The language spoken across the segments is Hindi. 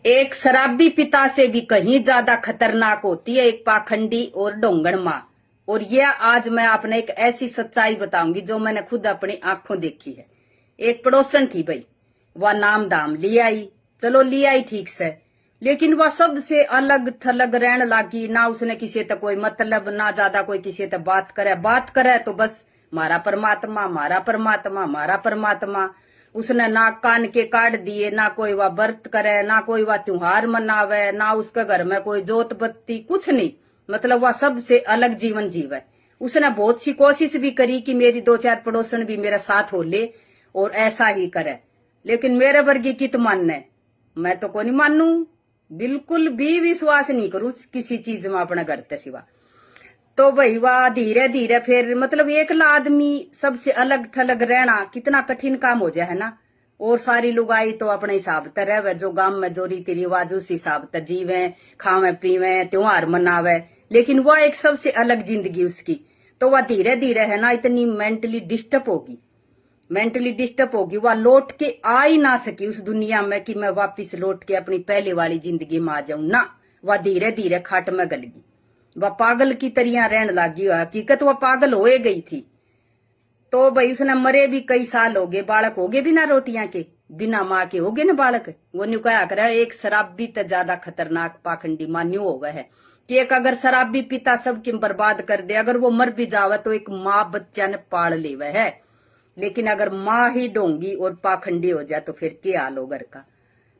एक शराबी पिता से भी कहीं ज्यादा खतरनाक होती है एक पाखंडी और ढोंगण माँ। और यह आज मैं आपने एक ऐसी सच्चाई बताऊंगी जो मैंने खुद अपनी आंखों देखी है। एक पड़ोसन थी भाई, वह नाम दाम ले आई, चलो ले आई ठीक से, लेकिन वह सबसे अलग थलग रहने लगी। ना उसने किसी तक कोई मतलब, ना ज्यादा कोई किसी तक बात करे तो बस मारा परमात्मा, मारा परमात्मा, मारा परमात्मा। उसने ना कान के काट दिए, ना कोई वह व्रत करे, ना कोई वह त्योहार मनावे, ना उसके घर में कोई जोत बत्ती, कुछ नहीं। मतलब वह सबसे अलग जीवन जीवे। उसने बहुत सी कोशिश भी करी कि मेरी दो चार पड़ोसन भी मेरा साथ हो ले और ऐसा ही करे, लेकिन मेरे वर्गी कित मानने, मैं तो को नहीं मानू, बिल्कुल भी विश्वास नहीं करूं किसी चीज में अपने घर ते सिवा। तो भाई वाह धीरे धीरे फिर मतलब एकला आदमी सबसे अलग थलग रहना कितना कठिन काम हो जाए है ना। और सारी लुगाई तो अपने हिसाब से रहे, जो गांव में जो रीति रिवाज उस हिसाब से जीवे, खावे पीवे, त्योहार मनावे, लेकिन वह एक सबसे अलग जिंदगी उसकी। तो वह धीरे धीरे है ना इतनी मेंटली डिस्टर्ब होगी, वह लौट के आ ही ना सकी उस दुनिया में कि मैं वापिस लौट के अपनी पहले वाली जिंदगी में आ जाऊं ना। वह धीरे धीरे खाट में गल गई, वह पागल की तरह रहने लगी। हकीकत वह पागल हो गई थी। तो भाई उसने मरे भी कई साल हो गए, बालक हो गए बिना रोटियां के, बिना माँ के हो गए ना बालक। वो न्यू कहा कर एक शराबी तो ज्यादा खतरनाक पाखंडी मान्यू हो गया है कि एक अगर शराबी पिता सबकी बर्बाद कर दे, अगर वो मर भी जावे तो एक माँ बच्चा ने पाल ले वह है, लेकिन अगर माँ ही डोंगी और पाखंडी हो जाए तो फिर क्या हाल हो घर का।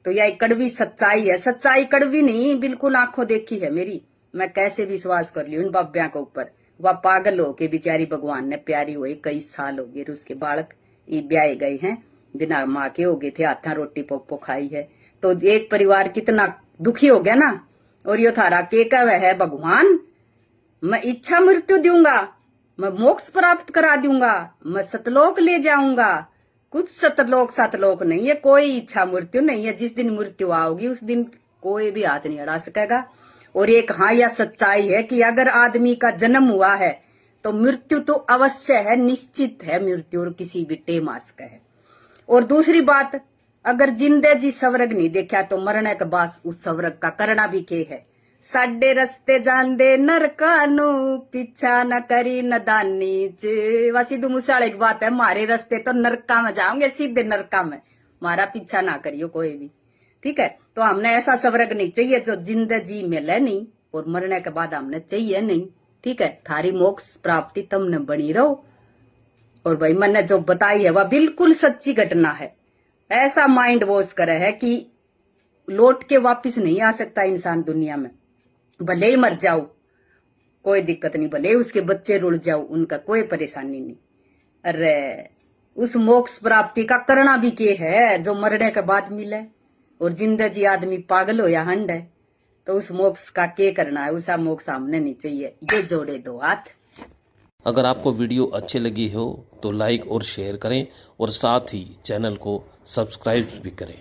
तो यह कड़वी सच्चाई है, सच्चाई कड़वी नहीं बिल्कुल आंखों देखी है मेरी। मैं कैसे विश्वास कर लियो इन बाब्या के ऊपर। वह पागल हो के बेचारी भगवान ने प्यारी हुई, कई साल हो गए उसके बालक ये ब्याहे गए हैं, बिना माँ के हो गए थे, हाथा रोटी पोपो खाई है। तो एक परिवार कितना दुखी हो गया ना। और यो थारा के कह है भगवान, मैं इच्छा मृत्यु दूंगा, मैं मोक्ष प्राप्त करा दूंगा, मैं सतलोक ले जाऊंगा। कुछ सतलोक नहीं है, कोई इच्छा मृत्यु नहीं है। जिस दिन मृत्यु आओगी उस दिन कोई भी हाथ नहीं अड़ा सकेगा। और एक हाँ यह सच्चाई है कि अगर आदमी का जन्म हुआ है तो मृत्यु तो अवश्य है, निश्चित है मृत्यु, और किसी भी टेम आ सके है। और दूसरी बात, अगर जिंदे जी स्वर्ग नहीं देखा तो मरने के बाद उस स्वर्ग का करना भी के है। साडे रस्ते जांदे नरकानू, पीछा न करी नदानी च। वह सिद्धू मूसेवाले की बात है, मारे रस्ते तो नरका में जाओगे, सीधे नरका में, मारा पीछा ना करियो कोई भी, ठीक है। तो हमने ऐसा स्वर्ग नहीं चाहिए जो जिंदे जी मिले नहीं और मरने के बाद हमने चाहिए नहीं, ठीक है। थारी मोक्ष प्राप्ति तुमने बनी रहो। और भाई मैंने जो बताई है वह बिल्कुल सच्ची घटना है। ऐसा माइंड वॉश करे है कि लौट के वापिस नहीं आ सकता इंसान दुनिया में। भले ही मर जाओ कोई दिक्कत नहीं, भले ही उसके बच्चे रुड़ जाओ, उनका कोई परेशानी नहीं। अरे उस मोक्ष प्राप्ति का करना भी के है जो मरने के बाद मिले। और जिंदा जी आदमी पागल हो या हंड है तो उस मोक्ष का के करना है, उसा मोक्ष हमने नहीं चाहिए। ये जोड़े दो हाथ। अगर आपको वीडियो अच्छी लगी हो तो लाइक और शेयर करें और साथ ही चैनल को सब्सक्राइब भी करें।